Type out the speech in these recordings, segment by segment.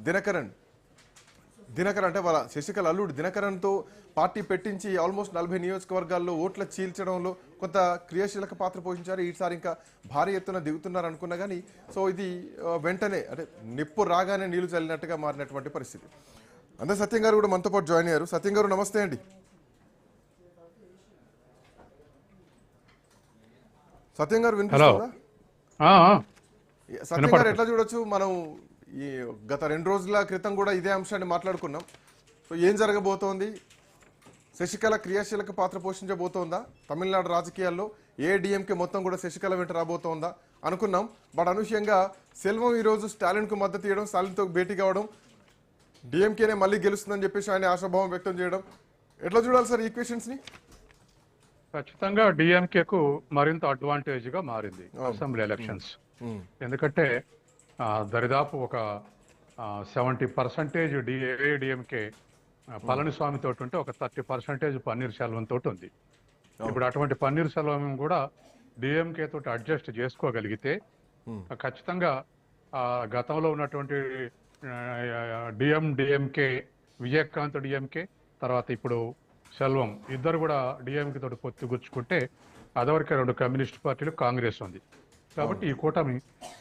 దినకరన్ దినకరన్ అంటే వాళ్ళ శశికళ అల్లుడు దినకరన్తో పార్టీ పెట్టించి ఆల్మోస్ట్ 40 నియోజకవర్గాల్లో ఓట్ల చీల్చడంలో కొంత క్రియాశీలక పాత్ర పోషించారు. ఈసారి ఇంకా భారీ ఎత్తున దిగుతున్నారు అనుకున్నా కానీ సో ఇది వెంటనే అంటే నిప్పు రాగానే నీళ్లు చల్లినట్టుగా మారినటువంటి పరిస్థితి. అందరూ సత్యం గారు కూడా మనతో పాటు జాయిన్ అయ్యారు. సత్యం గారు నమస్తే అండి. సత్యం గారు వినిపిస్తుందా? సత్యం గారు ఎట్లా చూడొచ్చు, మనం ఈ గత 2 రోజుల క్రితం కూడా ఇదే అంశాన్ని మాట్లాడుకున్నాం. సో ఏం జరగబోతోంది? శశికళ క్రియాశీలక పాత్ర పోషించబోతోందా తమిళనాడు రాజకీయాల్లో? ఏడీఎంకే మొత్తం కూడా శశికళ వెంట రాబోతోందా అనుకున్నాం. బట్ అనూహ్యంగా సెల్వం ఈరోజు స్టాలిన్కు మద్దతు ఇవ్వడం, స్టాలిన్తో భేటీ కావడం, డిఎంకేనే మళ్ళీ గెలుస్తుందని చెప్పేసి ఆయన ఆశాభావం వ్యక్తం చేయడం, ఎట్లా చూడాలి సార్ ఈక్వేషన్స్ని? ఖచ్చితంగా డిఎంకేకు మరింత అడ్వాంటేజ్ గా మారింది అసెంబ్లీ ఎలక్షన్స్. ఎందుకంటే దరిదాపు ఒక 70% డిఎంకే పళనిస్వామి తోటి ఉంటే ఒక 30% పన్నీర్ సెల్వం తోటి ఉంది. ఇప్పుడు అటువంటి పన్నీర్ సెల్వం కూడా డిఎంకే తోటి అడ్జస్ట్ చేసుకోగలిగితే ఖచ్చితంగా గతంలో ఉన్నటువంటి డిఎంకే విజయకాంత్ డిఎంకే తర్వాత ఇప్పుడు సెల్వం ఇద్దరు కూడా డిఎంకే తోటి పొత్తుగుచ్చుకుంటే అదవరకే 2 కమ్యూనిస్ట్ పార్టీలు, కాంగ్రెస్ ఉంది. కాబట్టి ఈ కూటమి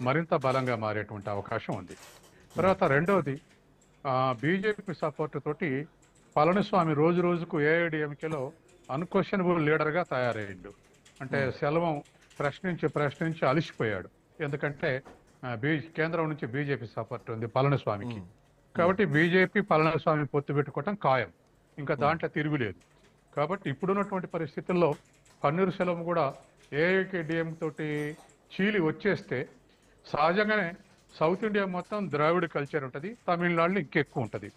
మరింత బలంగా మారేటువంటి అవకాశం ఉంది. తర్వాత రెండవది బీజేపీ సపోర్ట్ తోటి పళనిస్వామి రోజు రోజుకు ఏఐడిఎంకేలో అన్క్వశ్చనబుల్ లీడర్గా తయారయ్యాడు. అంటే సెల్వం ప్రశ్నించి అలిసిపోయాడు. ఎందుకంటే కేంద్రం నుంచి బీజేపీ సపోర్ట్ ఉంది పళనిస్వామికి. కాబట్టి బీజేపీ పళనిస్వామి పొత్తు పెట్టుకోవటం ఖాయం, ఇంకా దాంట్లో తిరుగులేదు. కాబట్టి ఇప్పుడున్నటువంటి పరిస్థితుల్లో పన్నీర్ సెల్వం కూడా ఏఐకేడిఎం తోటి చీలి వచ్చేస్తే సహజంగానే సౌత్ ఇండియా మొత్తం ద్రావిడ కల్చర్ ఉంటుంది, తమిళనాడులో ఇంకెక్కువ ఉంటుంది.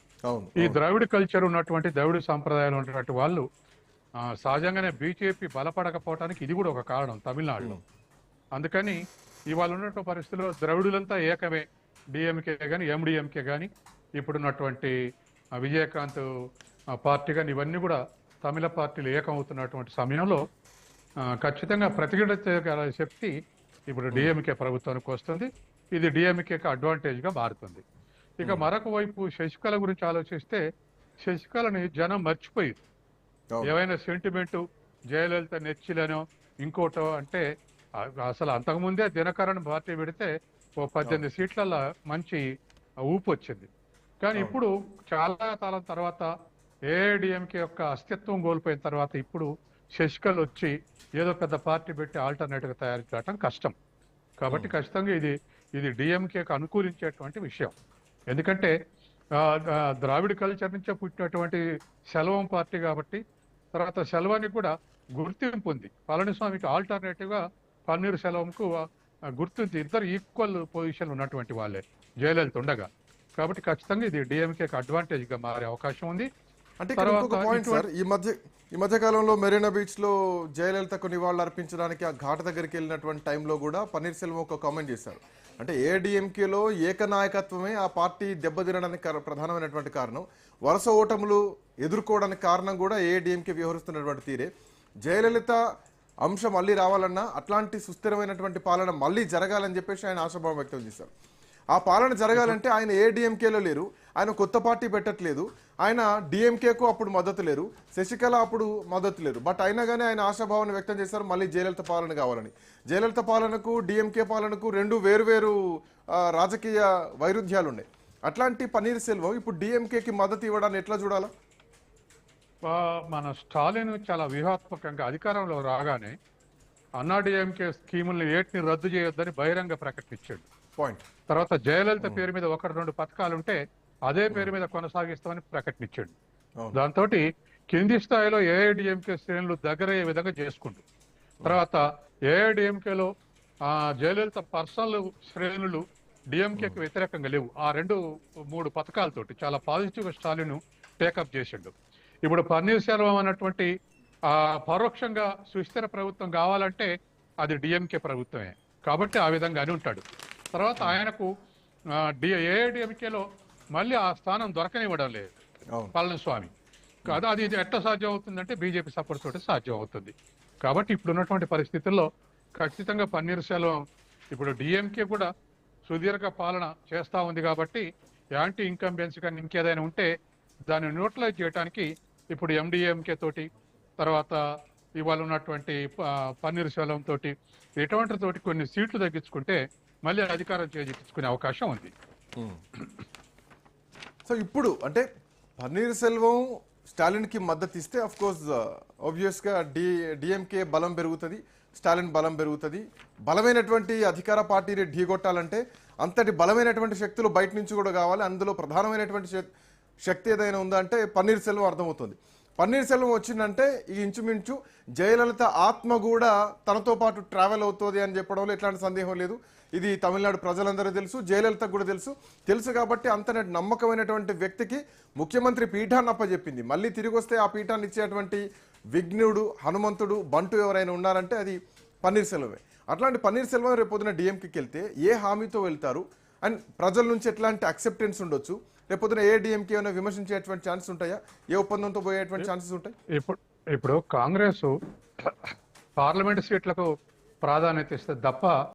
ఈ ద్రావిడ కల్చర్ ఉన్నటువంటి ద్రావిడ సాంప్రదాయాలు ఉన్నటువంటి వాళ్ళు సహజంగానే బీజేపీ బలపడకపోవడానికి ఇది కూడా ఒక కారణం తమిళనాడులో. అందుకని ఇవాళ ఉన్నటువంటి పరిస్థితుల్లో ద్రవిడులంతా ఏకమే, డిఎంకే కానీ ఎండిఎంకే కానీ ఇప్పుడున్నటువంటి విజయకాంత్ పార్టీ కానీ ఇవన్నీ కూడా తమిళ పార్టీలు ఏకమవుతున్నటువంటి సమయంలో ఖచ్చితంగా ప్రతిఘటించగల శక్తి ఇప్పుడు డిఎంకే ప్రభుత్వానికి వస్తుంది. ఇది డిఎంకేకి అడ్వాంటేజ్గా మారుతుంది. ఇక మరొక వైపు శశికళ గురించి ఆలోచిస్తే శశికళని జనం మర్చిపోయి ఏవైనా సెంటిమెంటు జయలలిత నెచ్చిలనో ఇంకోటో అంటే అసలు అంతకుముందే దినకరన్ పార్టీ పెడితే ఓ 18 సీట్లలో మంచి ఊపు వచ్చింది. కానీ ఇప్పుడు చాలా కాలం తర్వాత ఏఐడిఎంకే యొక్క అస్తిత్వం కోల్పోయిన తర్వాత ఇప్పుడు శశికళ వచ్చి ఏదో పెద్ద పార్టీ పెట్టి ఆల్టర్నేటివ్గా తయారు చేయడం కష్టం. కాబట్టి ఖచ్చితంగా ఇది డిఎంకేకి అనుకూలించేటువంటి విషయం. ఎందుకంటే ద్రావిడ కల్చర్ నుంచే పుట్టినటువంటి సెల్వం పార్టీ కాబట్టి తర్వాత సెల్వానికి కూడా గుర్తింపు ఉంది. పళనిస్వామికి ఆల్టర్నేటివ్గా పన్నీర్ సెల్వంకు గుర్తింపు, ఇద్దరు ఈక్వల్ పొజిషన్ ఉన్నటువంటి వాళ్ళే జయలలిత ఉండగా. కాబట్టి ఖచ్చితంగా ఇది డిఎంకేకి అడ్వాంటేజ్గా మారే అవకాశం ఉంది. అంటే ఇంకొక పాయింట్ సార్, ఈ మధ్య కాలంలో మెరీనా బీచ్ లో జయలలితకు నివాళులు అర్పించడానికి ఆ ఘాట్ దగ్గరికి వెళ్ళినటువంటి టైంలో కూడా పన్నీర్ సెల్వం ఒక కామెంట్ చేశారు. అంటే ఏడీఎంకేలో ఏకనాయకత్వమే ఆ పార్టీ దెబ్బతినడానికి ప్రధానమైనటువంటి కారణం, వరుస ఓటములు ఎదుర్కోవడానికి కారణం కూడా ఏడీఎంకే వ్యవహరిస్తున్నటువంటి తీరే. జయలలిత అంశం మళ్ళీ రావాలన్నా అట్లాంటి సుస్థిరమైనటువంటి పాలన మళ్ళీ జరగాలని చెప్పేసి ఆయన ఆశాభావం వ్యక్తం చేశారు. ఆ పాలన జరగాలంటే ఆయన ఏడీఎంకేలో లేరు, ఆయన కొత్త పార్టీ పెట్టట్లేదు, ఆయన డిఎంకేకు అప్పుడు మద్దతు లేరు, శశికళ అప్పుడు మద్దతు లేరు. బట్ అయినా కానీ ఆయన ఆశాభావాన్ని వ్యక్తం చేశారు మళ్ళీ జయలలిత పాలన కావాలని. జయలలిత పాలనకు డిఎంకే పాలనకు రెండు వేరువేరు రాజకీయ వైరుధ్యాలు ఉన్నాయి. అట్లాంటి పన్నీర్ సెల్వం ఇప్పుడు డిఎంకేకి మద్దతు ఇవ్వడాన్ని ఎట్లా చూడాలా? మన స్టాలిన్ చాలా వ్యూహాత్మకంగా అధికారంలో రాగానే అన్నాడీఎంకే స్కీముల్ని ఏటిని రద్దు చేయొద్దని బహిరంగ ప్రకటించాడు. తర్వాత జయలలిత పేరు మీద 1-2 పథకాలు ఉంటే అదే పేరు మీద కొనసాగిస్తామని ప్రకటించాడు. దాంతో కింది స్థాయిలో ఏఐడిఎంకే శ్రేణులు దగ్గరయ్యే విధంగా చేసుకుంటూ తర్వాత ఏఐడిఎంకేలో జయలలిత పర్సనల్ శ్రేణులు డిఎంకేకి వ్యతిరేకంగా లేవు. ఆ 2-3 పథకాలతోటి చాలా పాజిటివ్ స్టాలిన్ టేకప్ చేసిండు. ఇప్పుడు పన్నీర్ సెల్వం అన్నటువంటి పరోక్షంగా సుస్థిర ప్రభుత్వం కావాలంటే అది డిఎంకే ప్రభుత్వమే కాబట్టి ఆ విధంగా అని ఉంటాడు. తర్వాత ఆయనకు ఏఐడిఎంకేలో మళ్ళీ ఆ స్థానం దొరకనివ్వడం లేదు పళనిస్వామి కాదు. అది ఎట్లా సాధ్యం అవుతుందంటే బీజేపీ సపోర్ట్ తోటి సాధ్యం అవుతుంది. కాబట్టి ఇప్పుడున్నటువంటి పరిస్థితుల్లో ఖచ్చితంగా పన్నీర్ సెల్వం ఇప్పుడు డిఎంకే కూడా సుదీర్ఘ పాలన చేస్తూ ఉంది కాబట్టి యాంటీ ఇన్కంబెన్సీ కానీ ఇంకేదైనా ఉంటే దాన్ని న్యూట్రలైజ్ చేయడానికి ఇప్పుడు ఎండిఎంకే తోటి తర్వాత ఇవాళ ఉన్నటువంటి పన్నీర్ సెల్వం తోటి ఇటువంటి తోటి కొన్ని సీట్లు తగ్గించుకుంటే మళ్ళీ అధికారం చేజిక్కించుకునే అవకాశం ఉంది. సో ఇప్పుడు అంటే పన్నీర్ సెల్వం స్టాలిన్ కి మద్దతు ఇస్తే అఫ్ కోర్స్ ఆబ్వియస్ గా డిఎంకే బలం పెరుగుతుంది, స్టాలిన్ బలం పెరుగుతుంది. బలమైనటువంటి అధికార పార్టీని ఢీగొట్టాలంటే అంతటి బలమైనటువంటి శక్తులు బయట నుంచి కూడా కావాలి. అందులో ప్రధానమైనటువంటి శక్తి ఏదైనా ఉందా అంటే పన్నీర్ సెల్వం అర్థమవుతుంది. పన్నీర్ సెల్వం వచ్చిందంటే ఈ ఇంచుమించు జయలలిత ఆత్మ కూడా తనతో పాటు ట్రావెల్ అవుతుంది అని చెప్పడంలో ఎట్లాంటి సందేహం లేదు. ఇది తమిళనాడు ప్రజలందరూ తెలుసు, జయలలితకు కూడా తెలుసు కాబట్టి అంత నమ్మకమైనటువంటి వ్యక్తికి ముఖ్యమంత్రి పీఠాన్ని అప్పచెప్పింది. మళ్ళీ తిరిగి వస్తే ఆ పీఠాన్ని ఇచ్చేటువంటి విఘ్నుడు, హనుమంతుడు, బంటు ఎవరైనా ఉన్నారంటే అది పన్నీర్ సెల్వమే. అట్లాంటి పన్నీర్ సెల్వం రేపు పొద్దున డిఎంకేకి వెళ్తే ఏ హామీతో వెళ్తారు అండ్ ప్రజల నుంచి ఎట్లాంటి అక్సెప్టెన్స్ ఉండొచ్చు? రేపు పొద్దున ఏ డిఎంకే ఏమైనా విమర్శించేటువంటి ఛాన్సెస్ ఉంటాయా? ఏ ఒప్పందంతో పోయేటువంటి ఛాన్సెస్ ఉంటాయి? ఇప్పుడు కాంగ్రెస్ పార్లమెంట్ సీట్లకు ప్రాధాన్యత ఇస్తే తప్ప